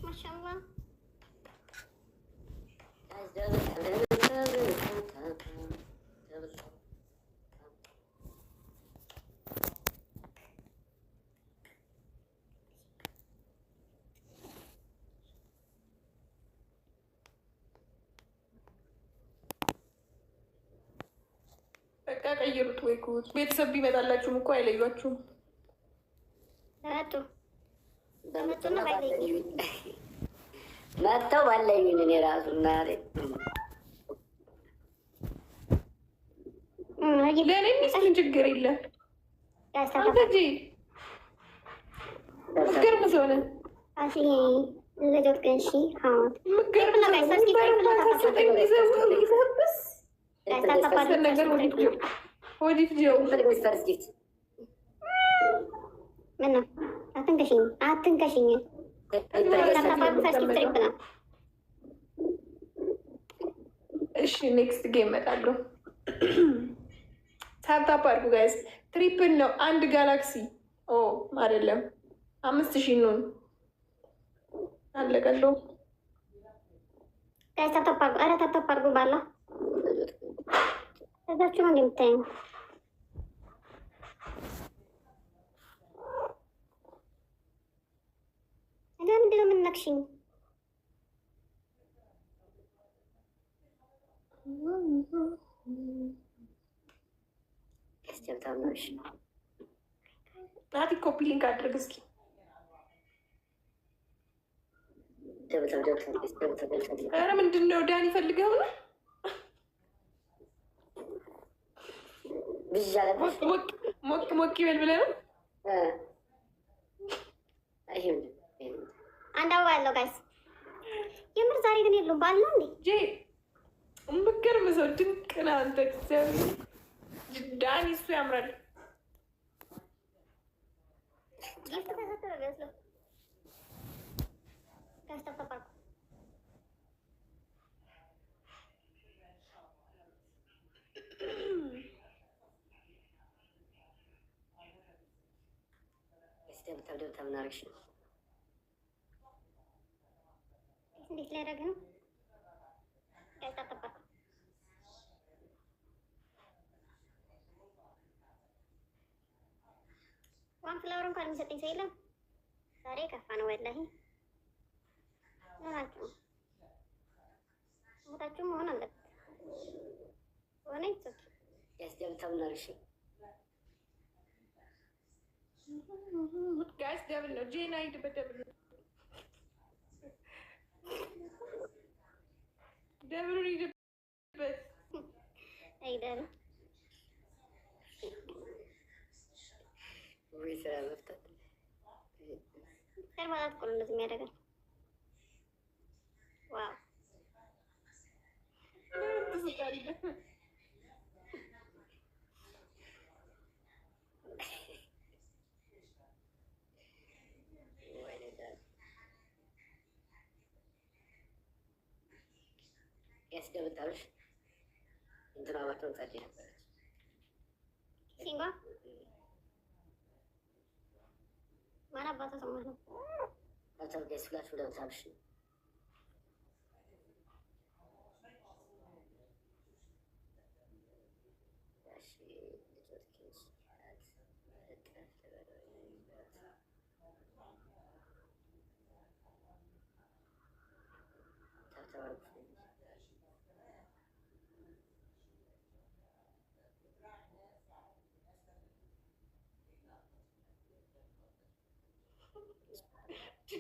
ማሻአላህ በቃ ቀይሩት ወይ ጉድ! ቤተሰብ ቢመጣላችሁም እኮ አይለዩአችሁም። መጥተው ባለዩን እኔ ራሱ እናቴ ለእኔ ሚስትን ችግር የለም። አንተ እንጂ ምገርም ሰው ነህ። ምገርም ነገር ወዲት ጀው ምነው አትንከሽኝ፣ አትንከሽኝ። እሺ ኔክስት ጌም እመጣለሁ። ታፕታፕ አድርጉ ጋይስ። ትሪፕል ነው አንድ ጋላክሲ አይደለም 5000 ኑን አለቀ። እንደውም ጋይስ ታፕታፕ አድርጉ። ኧረ ታፕታፕ አድርጉ። ባላ እዛችሁ ነው እንደምታየው። ለምንድን ነው የምንነክሽኝ? ናቲ ኮፒ ሊንክ አድርግ እስኪ። ኧረ ምንድን ነው ዳኒ ፈልገው ነው? ሞቅ ሞቅ ይበል ብለህ ነው? አንድ አበባ ያለው ጋይስ የምር ዛሬ ግን የለውም። ባል ነው እንዴ? የምትገርም ሰው ድንቅ ነህ አንተ። እግዚአብሔር ዳኒ እሱ ያምራል። እንዴት ሊያደርግ ነው? ዋን ፍላወር እንኳን የሚሰጠኝ ሰው የለም። ዛሬ ከፋ ነው ወላሂ። ሆናችሁ ሞታችሁ መሆን አለበት ሆነ ይቶክ ያስደምታምናርሽ ጋይስ ደብል ነው። ጄና ሂድበት ደብል ነው። ደብሉን ሂድበት አይደል? ወይ ስራ መፍታት ከርማት ቆሎ እንደዚህ የሚያደርገው ዋው ያስደምጣልሽ እንትና ባትሆን ጸዴ ነበረች። ሲንጓ ማን አባቷ ሰማህ ነው? አልተርገስ ፍላሽ ወደ ታብሽ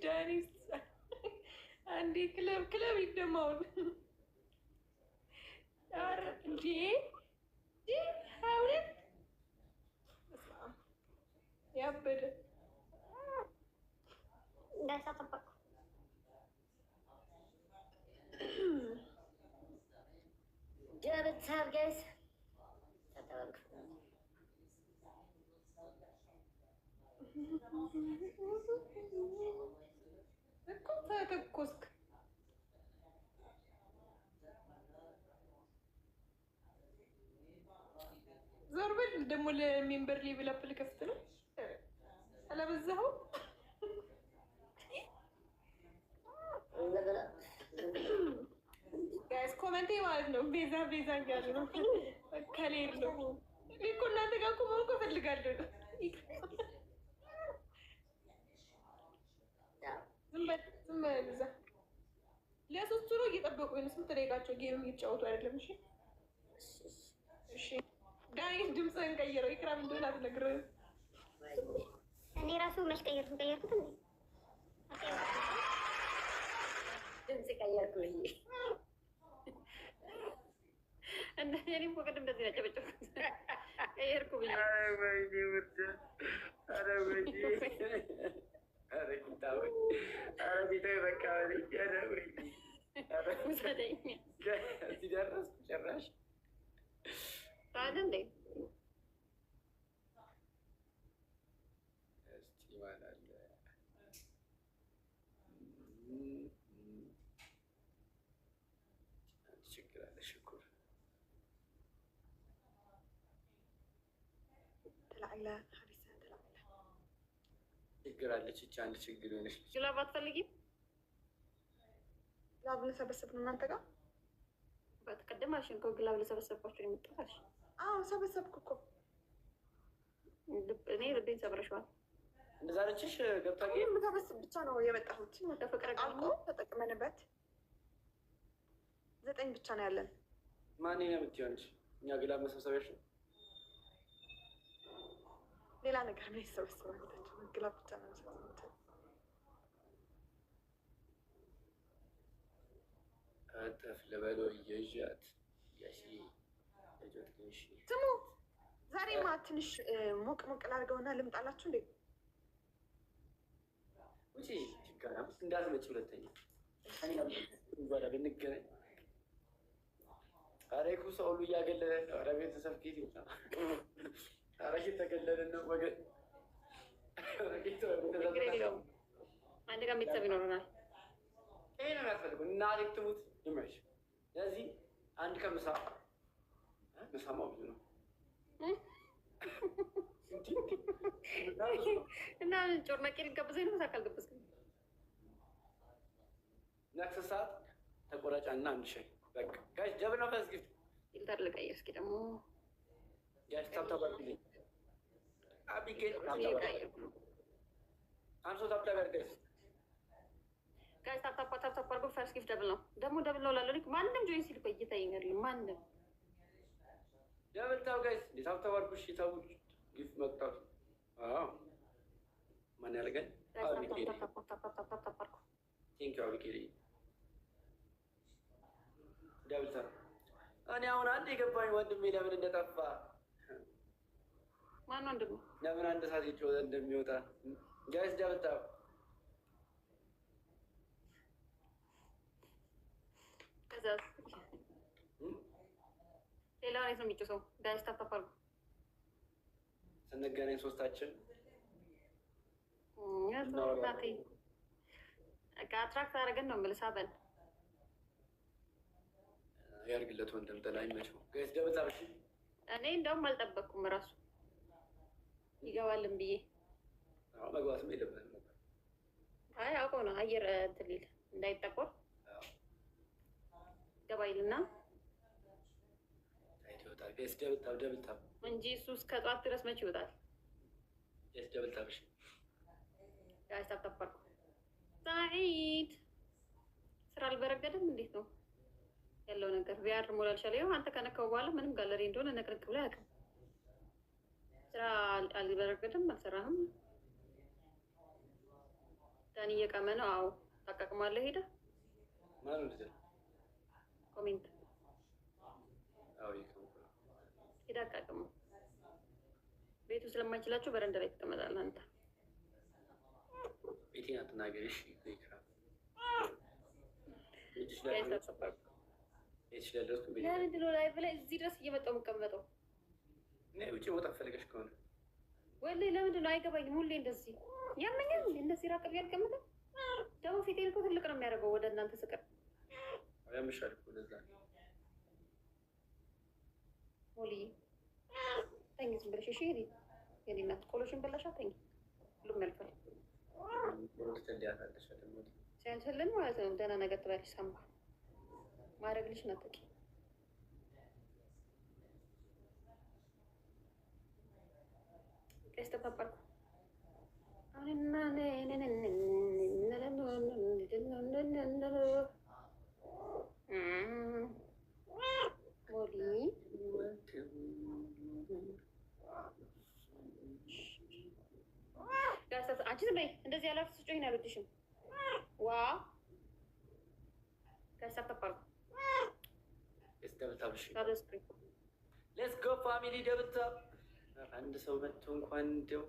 ዳኒ አንዴ ክለብ ይደማውን ኧረ እንዴ ሀውለት ያበደ እንዳይሳተፋ ጀብታብ ጋይስ እኮ ተተኮስክ። ዞር በል ደግሞ ለሜምበር ሌቭል አፕ ልከፍት ነው። አላበዛኸው? ማለት ነው ቤዛ ቤዛ እያሉ ነው ከሌር ነው እኮ እናንተ ጋር እኮ መሆን እኮ እፈልጋለሁ። ዝም በል እዛ ለሶስቱ ነው እየጠበቁ ነው። ስንት ደቂቃቸው ጌም እየተጫወቱ አይደለም። እሺ እሺ ዳኒት ድምፅህን ቀይረው ኢክራም እንደሆነ አትነግርህም። እኔ ራሱ መች ቀየርኩት እንዴ? ድምፅ ቀየርኩ እንደ እኔም እኮ ቅድም እንደዚህ ያጨበጨብኩት ቀየርኩ ብዬ ጨራሽ ታዲያ እንዴ ችግር አለ ሽኩር ተላዕላ ችግር አለች። ይቺ አንድ ችግር የሆነች ግላብ አትፈልጊም? ግላብ ልሰበስብ ነው እናንተ ጋር በተቀደም አልሽኝ እኮ ግላብ ልሰበሰብኳቸው የመጣሁት አልሽ። አዎ ሰበሰብኩ እኮ እኔ ልቤን ሰብረሽዋል። እንደዛ አለችሽ። ገብታ የምታበስብ ብቻ ነው የመጣሁት። ተፈቅረ አልቆ ተጠቅመንበት 9 ብቻ ነው ያለን። ማን ነው የምትሆንሽ? እኛ ግላብ መሰብሰቢያሽ ነው። ሌላ ነገር ነው የተሰበሰበው። ግላብ ብቻ ነው ሰብሰብ አጠፍ ለበሎ እየዣት ያሺ ልጆት ትንሽ ስሙ። ዛሬማ ትንሽ ሞቅ ሞቅ ላድርገውና ልምጣላችሁ እንዴ? ውጪ ችግር እንዳትመጪ ሁለተኛ በኋላ ብንገናኝ። ኧረ እኮ ሰው ሁሉ እያገለለን ነው። ኧረ ቤተሰብ ኬት ይውጣ። ኧረ እየተገለልን ነው ወገን። አንድ ቀን ቤተሰብ ይኖረናል። ይሄ ነው የሚያስፈልገው። እናቴ ትሙት ይመሽ። ስለዚህ አንድ ቀን ምሳማ ብዙ ነው እና ጮርናቄ ሊጋብዘኝ ነው። ሳካል ገበዝክ ነክስ ሰዓት ተቆራጫ እና አንድ ሻይ በቃ ጋሽ ጀብና ፈስግት ኢንተር ልቀይር እስኪ ደግሞ ጋሽ ታብታባልኝ አቢጌል አንሶ ታብታባርገስ ጋሽ ታፕታፕ አድርጎ ፈርስት ጊፍት ደብል ነው ደግሞ ደብል ነው ላለው ማንም ጆይን ሲል ቆይ ይታየኛል። ማንም ደብል ታው ጋይስ ታብታባርኩሽ ታው ጊፍት መቅጣቱ ማን ያደርጋል? ቴንኪው አቢጌል ደብል ታው እኔ አሁን አንድ የገባኝ ወንድሜ ለምን እንደጠፋ ማን ወንድም ለምን አንድ ሰዓት ይጮህ እንደሚወጣ ጋይስ ደብል ታው ሌላው ነው የሚጮሰው። ጋይስ ታፕታፕ አድርጉ ስንገናኝ ሶስታችን አትራክት አደረገን ነው የምልህ። ሳበን ያርግለት ወንድም ጠላኝ መቼው ጋይስ ደብል ታው። እኔ እንደውም አልጠበቅኩም እራሱ ይገባልን ብዬ መግባትም የለብንም ነበር። አይ አውቀው ነው አየር እንትን ሊል እንዳይጠቆር ገባይልና ይወጣል። ጋይስ ደብል ታው እንጂ እሱ እስከ ጠዋት ድረስ መቼ ይወጣል? ጋይስ ደብል ታው። ጋይስ ታፕታፕ አድርጉ። ሳኢድ ስራ አልበረገድም። እንዴት ነው ያለው ነገር? ቪአር ሞላልሻል። ይኸው አንተ ከነካው በኋላ ምንም ጋለሪ እንደሆነ ነቅንቅ ብሎ አያውቅም። ስራ አልበረገድም። አልሰራህም። ዳኒ እየቀመ ነው። አዎ ታቃቅማለህ። ሄደ ማን ነው ኮሜንት አዎ ይከምኩ ሄዳ አቃቅሙ። ቤቱ ስለማይችላቸው በረንዳ ላይ ትቀመጣለህ አንተ። ቤቴን አትናገሪ እሺ። ይክራ ለምንድን ነው ላይቭ ላይ እዚህ ድረስ እየመጣሁ የምቀመጠው? ውጭ ቦታ ፈልገሽ ከሆነ ወላሂ ለምንድን ነው አይገባኝም። ሁሌ እንደዚህ ያመኛል። እንደዚህ ራቅ ብዬ አልቀምጥም። ደግሞ ፊቴን እኮ ትልቅ ነው የሚያደርገው ወደ እናንተ ስቅር ያምሻል እኮ ለዛ ሞልዬ ተኝ ዝም ብለሽ እሺ። የኔ እናት ቆሎሽን በላሻ ተኝ። ሁሉም ያልፋል። ሲያንስልን ማለት ነው። ደህና ነገር ትበልሽ ሰማ ማድረግልሽ ናጠቂ ጋይስ ተባባልኩ። አንቺ ዝም በይ። እንደዚህ ያለ ስጮኝ ነው ያሉትሽም። ዋ ጋይስ ተባባልኩ። ሌትስ ጎ ፋሚሊ ደብታ አንድ ሰው መጥቶ እንኳን እንደው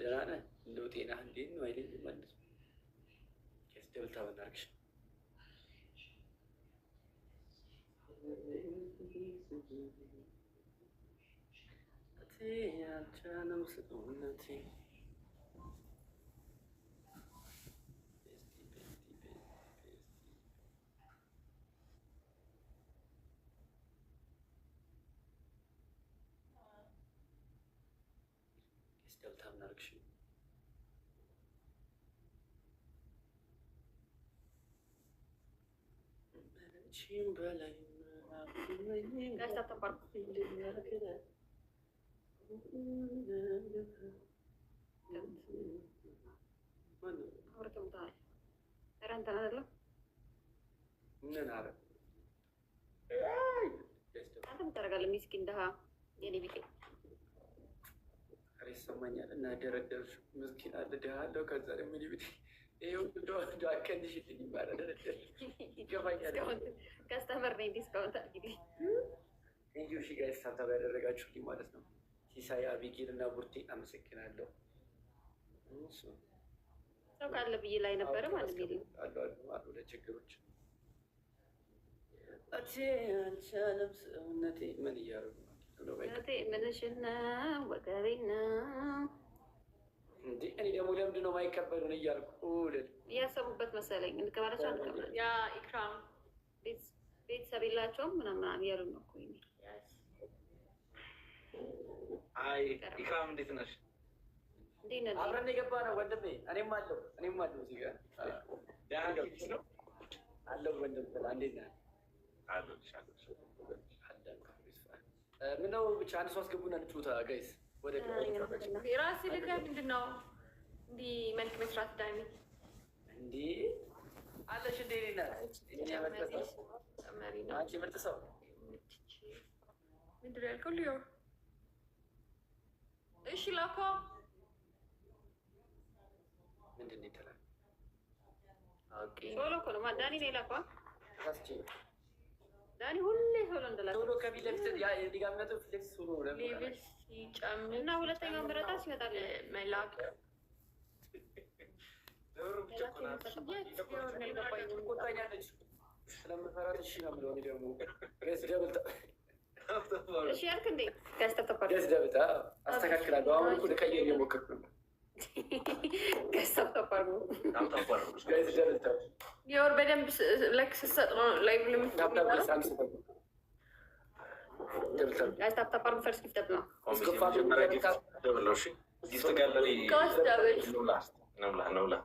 ደህና ነህ እንደው ጤናህ እንዴት ነው አይደል? ማለት ነው ኬስ ደብታ በናርክሽ ያልቻለም ስጡነቴ ደብታም ናርክሽ ቺም በላይ አንተ ምን ታደርጋለህ? ሚስኪን ደሃ የኔ ቢጤ ይሰማኛል እና ደረደር ምስኪን አለ ድሃ አለው። ከዛ ደግሞ ሊቢት ይኸው ዶ አቀንሽልኝ ይባላል። ደረደር ይገባኛል። ከስተመር ነኝ ዲስካውንት አድርጊልኝ። ቴንኪው ሺ ጋይስ ታብታብ ያደረጋችሁልኝ ማለት ነው። ሲሳይ አቢጌል እና ቡርቴ አመሰግናለሁ። ሰው ካለ ብዬ ላይ ነበረ ማለት ነው። አሉ ለችግሮች አቼ አንቻለም ሰውነቴ ምን እያደረጉ ምንሽና ወገቤና እንዴ እኔ ደግሞ ለምንድን ነው የማይቀበሉን እያልኩ እያሰቡበት መሰለኝ። እንቀበላቸው አንቀበል ያ ኢክራም ቤተሰብ የላቸውም ምናምን እያሉ ነው እኮ። አይ ኢክራም እንዴት ነሽ? አብረን የገባ ነው ወንድሜ። እኔም አለው እዚህ ጋር አለው ወንድም እንዴት ነህ? ምነው ብቻ አንድ ሰው አስገቡና እንጫወታ ጋይስ። ወደ ራሴ ልከ ምንድን ነው እንዲህ መልክ መስራት ዳኒ እንዲህ አለሽ እንዴ? አንቺ ምርጥ ሰው ምንድን ነው ያልከው? ልዮ እሺ ላኮ ምንድን ነው ይተላል? ሶሎ እኮ ነው ዳኒ ነው የላከው። ታስቼ ዳኒ ሁሌ ሶሎ እንደላከው ሶሎ ከፊት ለፊት ሊጋመጡ ፍሌክስ ሶሎ ነው ሌቭል ሲጨምር እና ሁለተኛው ምረጣ ሲመጣል መላክ ቁጣኛለች ስለምፈራት እሺ ነው የምለው። እኔ ደግሞ ገስ ደብልታ እሺ ያልክ እንዴ ከስተተፈረ ገስ ደብልታ አስተካክላለሁ። አሁን እኮ ልቀይር እየሞከርኩ ነው። ከስተተፈረ ገስ ደብልታ የወር በደንብ ለክ ስትሰጥ ነው ላይ ብለም ከስተተፈረ ፈርስ ጊፍት ነው ጊፍት ጋለሪ ነው ላ